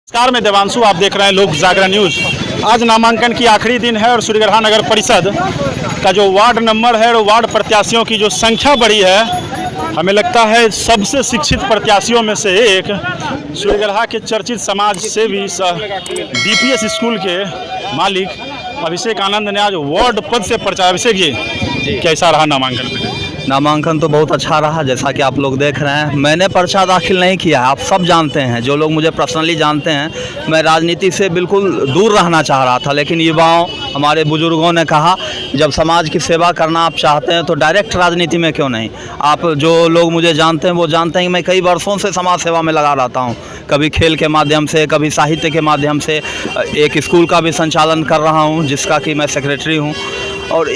नमस्कार, मैं देवांशु। आप देख रहे हैं लोक जागरण न्यूज। आज नामांकन की आखिरी दिन है और सूर्यगढ़ा नगर परिषद का जो वार्ड नंबर है और वार्ड प्रत्याशियों की जो संख्या बढ़ी है, हमें लगता है सबसे शिक्षित प्रत्याशियों में से एक सूर्यगढ़ा के चर्चित समाज सेवी डीपीएस स्कूल के मालिक अभिषेक आनंद ने आज वार्ड पद से पर्चा। अभिषेक जी, कैसा रहा नामांकन? नामांकन तो बहुत अच्छा रहा। जैसा कि आप लोग देख रहे हैं, मैंने पर्चा दाखिल नहीं किया है। आप सब जानते हैं, जो लोग मुझे पर्सनली जानते हैं, मैं राजनीति से बिल्कुल दूर रहना चाह रहा था। लेकिन युवाओं, हमारे बुजुर्गों ने कहा जब समाज की सेवा करना आप चाहते हैं तो डायरेक्ट राजनीति में क्यों नहीं। आप जो लोग मुझे जानते हैं वो जानते हैं कि मैं कई वर्षों से समाज सेवा में लगा रहता हूँ। कभी खेल के माध्यम से, कभी साहित्य के माध्यम से। एक स्कूल का भी संचालन कर रहा हूँ जिसका कि मैं सेक्रेटरी हूँ। और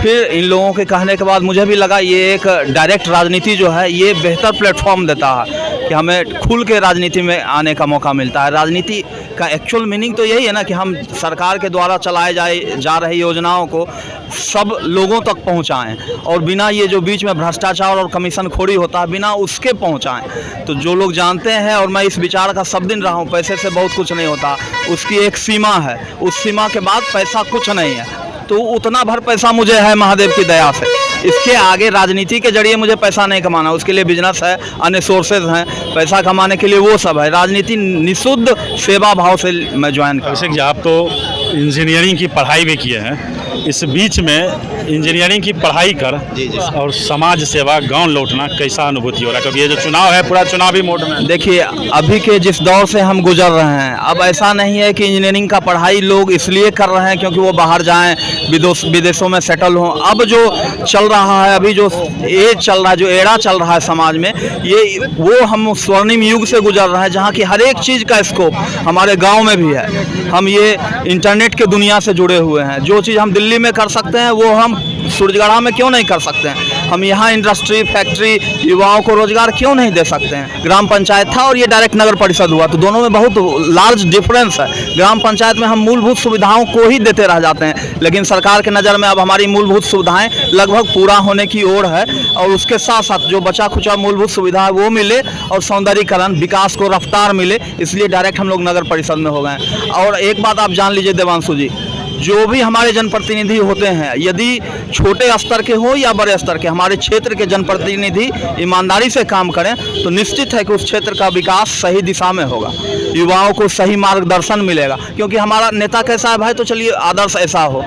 फिर इन लोगों के कहने के बाद मुझे भी लगा ये एक डायरेक्ट राजनीति जो है ये बेहतर प्लेटफॉर्म देता है कि हमें खुल के राजनीति में आने का मौका मिलता है। राजनीति का एक्चुअल मीनिंग तो यही है ना कि हम सरकार के द्वारा चलाए जा रही योजनाओं को सब लोगों तक पहुंचाएं और बिना ये जो बीच में भ्रष्टाचार और कमीशन खोरी होता है बिना उसके पहुंचाएं। तो जो लोग जानते हैं, और मैं इस विचार का सब दिन रहा हूँ, पैसे से बहुत कुछ नहीं होता, उसकी एक सीमा है, उस सीमा के बाद पैसा कुछ नहीं है। तो उतना भर पैसा मुझे है महादेव की दया से। इसके आगे राजनीति के जरिए मुझे पैसा नहीं कमाना, उसके लिए बिजनेस है, अन्य सोर्सेज हैं पैसा कमाने के लिए, वो सब है। राजनीति निशुद्ध सेवा भाव से मैं ज्वाइन कर। अभिषेक जी, आप तो इंजीनियरिंग की पढ़ाई भी किए हैं। इस बीच में इंजीनियरिंग की पढ़ाई कर और समाज सेवा गांव लौटना कैसा अनुभूति हो रहा है? क्योंकि ये जो चुनाव है पूरा चुनावी मोड में। देखिए, अभी के जिस दौर से हम गुजर रहे हैं, अब ऐसा नहीं है कि इंजीनियरिंग का पढ़ाई लोग इसलिए कर रहे हैं क्योंकि वो बाहर जाएं, विदेशों में सेटल हों। अब जो चल रहा है, अभी जो एज चल रहा है, जो एरा चल रहा है समाज में, ये वो हम स्वर्णिम युग से गुजर रहे हैं जहाँ की हर एक चीज़ का स्कोप हमारे गाँव में भी है। हम ये इंटरनेट के दुनिया से जुड़े हुए हैं। जो चीज़ हम दिल्ली में कर सकते हैं वो हम सूर्यगढ़ा में क्यों नहीं कर सकते हैं? हम यहाँ इंडस्ट्री, फैक्ट्री, युवाओं को रोजगार क्यों नहीं दे सकते हैं? ग्राम पंचायत था और ये डायरेक्ट नगर परिषद हुआ, तो दोनों में बहुत लार्ज डिफरेंस है। ग्राम पंचायत में हम मूलभूत सुविधाओं को ही देते रह जाते हैं, लेकिन सरकार के नज़र में अब हमारी मूलभूत सुविधाएं लगभग पूरा होने की ओर है और उसके साथ साथ जो बचा खुचा मूलभूत सुविधा है वो मिले और सौंदर्यीकरण, विकास को रफ्तार मिले, इसलिए डायरेक्ट हम लोग नगर परिषद में हो गए। और एक बात आप जान लीजिए देवांशु जी, जो भी हमारे जनप्रतिनिधि होते हैं, यदि छोटे स्तर के हो या बड़े स्तर के, हमारे क्षेत्र के जनप्रतिनिधि ईमानदारी से काम करें तो निश्चित है कि उस क्षेत्र का विकास सही दिशा में होगा, युवाओं को सही मार्गदर्शन मिलेगा। क्योंकि हमारा नेता कैसा है भाई, तो चलिए आदर्श ऐसा हो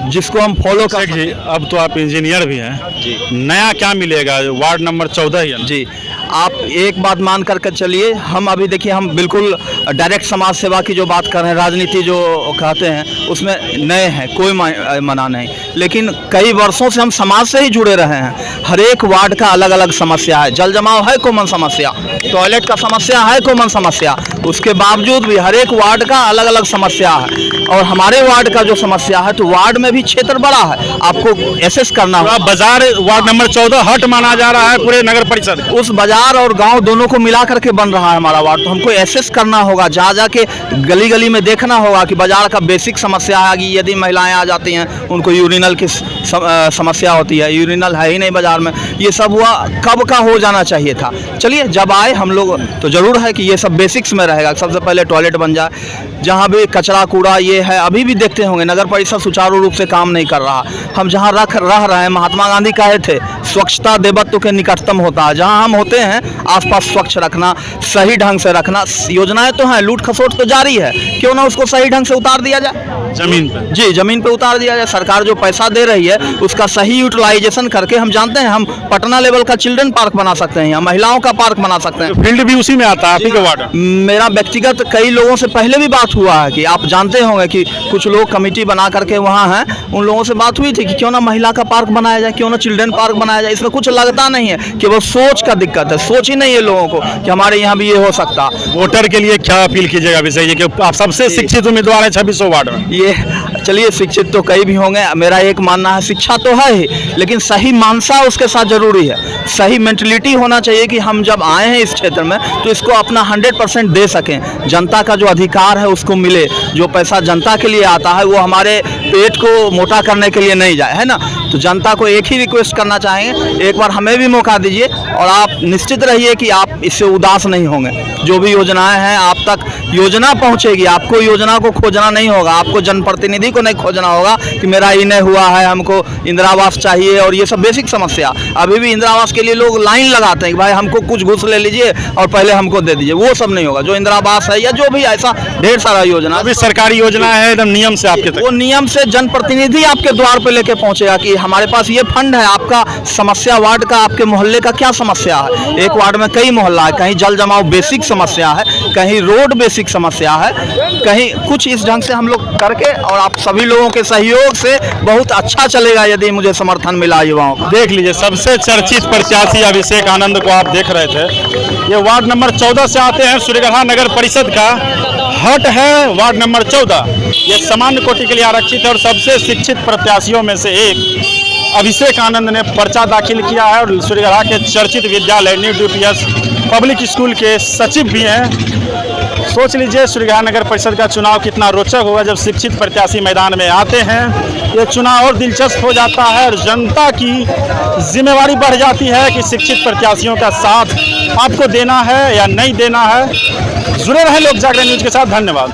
जिसको हम फॉलो कर सकें। अब तो आप इंजीनियर भी हैं जी, नया क्या मिलेगा? वार्ड नंबर 14 ही है जी। आप एक बात मान करके चलिए, हम अभी देखिए, हम बिल्कुल डायरेक्ट समाज सेवा की जो बात कर रहे हैं, राजनीति जो कहते हैं उसमें नए हैं, कोई मना नहीं। लेकिन कई वर्षों से हम समाज से ही जुड़े रहे हैं। हर एक वार्ड का अलग अलग समस्या है। जल जमाव है कॉमन समस्या, टॉयलेट का समस्या है कॉमन समस्या, उसके बावजूद भी हर एक वार्ड का अलग अलग समस्या है। और हमारे वार्ड का जो समस्या है, तो वार्ड में भी क्षेत्र बड़ा है, आपको एसेस करना होगा। बाजार वार्ड नंबर 14 हट माना जा रहा है पूरे नगर परिषद। उस बाजार और गांव दोनों को मिला करके बन रहा है हमारा वार्ड, तो हमको एसेस करना होगा, जा के गली गली में देखना होगा कि बाजार का बेसिक समस्या है कि यदि महिलाएं आ जाती हैं उनको यूरिनल की समस्या होती है, यूरिनल है ही नहीं बाजार में, ये सब हुआ कब का हो जाना चाहिए था। चलिए, जब आए हम लोग तो ज़रूर है कि ये सब बेसिक्स में रहेगा। सबसे पहले टॉयलेट बन जाए, जहाँ भी कचरा कूड़ा ये है, अभी भी देखते होंगे नगर परिषद सुचारू रूप से काम नहीं कर रहा। हम जहाँ रह रहे हैं, महात्मा गांधी कहे थे स्वच्छता देवत्व के निकटतम होता है। जहाँ हम होते हैं आसपास स्वच्छ रखना, सही ढंग से रखना। योजनाएं तो हैं, लूट खसोट तो जारी है, क्यों ना उसको सही ढंग से उतार दिया जाए जमीन पे। जी, जमीन पे उतार दिया जाए। सरकार जो पैसा दे रही है उसका सही यूटिलाइजेशन करके, हम जानते हैं हम पटना लेवल का चिल्ड्रन पार्क बना सकते हैं, या महिलाओं का पार्क बना सकते हैं। फील्ड भी उसी में आता है आपके वार्ड। मेरा व्यक्तिगत कई लोगों से पहले भी बात हुआ है कि आप जानते होंगे कि कुछ लोग कमेटी बना करके वहाँ हैं, उन लोगों से बात हुई थी कि क्यों ना महिला का पार्क बनाया जाए, क्यों ना चिल्ड्रन पार्क बनाया जाए। इसमें कुछ लगता नहीं है, केवल सोच का दिक्कत है। सोच ही नहीं है लोगों को कि हमारे यहाँ भी ये हो सकता। वोटर के लिए क्या अपील कीजिएगा विषय कि आप सबसे शिक्षित उम्मीदवार हैं 2600 वार्ड में? ये चलिए, शिक्षित तो कई भी होंगे, मेरा एक मानना है शिक्षा तो है ही, लेकिन सही मानसा उसके साथ जरूरी है। सही मेंटलिटी होना चाहिए कि हम जब आए हैं इस क्षेत्र में तो इसको अपना 100% दे सकें। जनता का जो अधिकार है उसको मिले, जो पैसा जनता के लिए आता है वो हमारे पेट को मोटा करने के लिए नहीं जाए, है ना। तो जनता को एक ही रिक्वेस्ट करना चाहेंगे, एक बार हमें भी मौका दीजिए और आप निश्चित रहिए कि आप इससे उदास नहीं होंगे। जो भी योजनाएं हैं आप तक योजना पहुंचेगी, आपको योजना को खोजना नहीं होगा, आपको जनप्रतिनिधि को नहीं खोजना होगा कि मेरा ये नहीं हुआ है, हमको इंदिरा आवास चाहिए और ये सब बेसिक समस्या। अभी भी इंदिरा आवास के लिए लोग लाइन लगाते हैं कि भाई हमको कुछ घूस ले लीजिए और पहले हमको दे दीजिए, वो सब नहीं होगा। जो इंदिरा आवास है या जो भी ऐसा ढेर सारा योजना, अभी सरकारी योजना है एकदम नियम से आपके तक, वो नियम से जनप्रतिनिधि आपके द्वार पे लेके पहुंचेगा कि हमारे पास ये फंड है, आपका समस्या वार्ड का, आपके मोहल्ले का क्या समस्या है। एक वार्ड में कई मोहल्ला है, कहीं जल जमाव बेसिक समस्या है, कहीं रोड बेसिक समस्या है, कहीं कुछ इस ढंग से हम लोग करके और आप सभी लोगों के सहयोग से बहुत अच्छा चलेगा यदि मुझे समर्थन मिला युवाओं का। देख लीजिए सबसे चर्चित प्रत्याशी अभिषेक आनंद को आप देख रहे थे। ये वार्ड नंबर 14 से आते हैं, सूर्यगढ़ा नगर परिषद का हट है वार्ड नंबर 14। ये सामान्य कोटि के लिए आरक्षित है और सबसे शिक्षित प्रत्याशियों में से एक अभिषेक आनंद ने पर्चा दाखिल किया है और सूर्यगढ़ा के चर्चित विद्यालय न्यू डीपीएस पब्लिक स्कूल के सचिव भी हैं। सोच लीजिए सूर्यगढ़ा नगर परिषद का चुनाव कितना रोचक होगा जब शिक्षित प्रत्याशी मैदान में आते हैं। ये चुनाव और दिलचस्प हो जाता है और जनता की जिम्मेवारी बढ़ जाती है कि शिक्षित प्रत्याशियों का साथ आपको देना है या नहीं देना है। जुड़े रहें लोक जागरण न्यूज के साथ। धन्यवाद।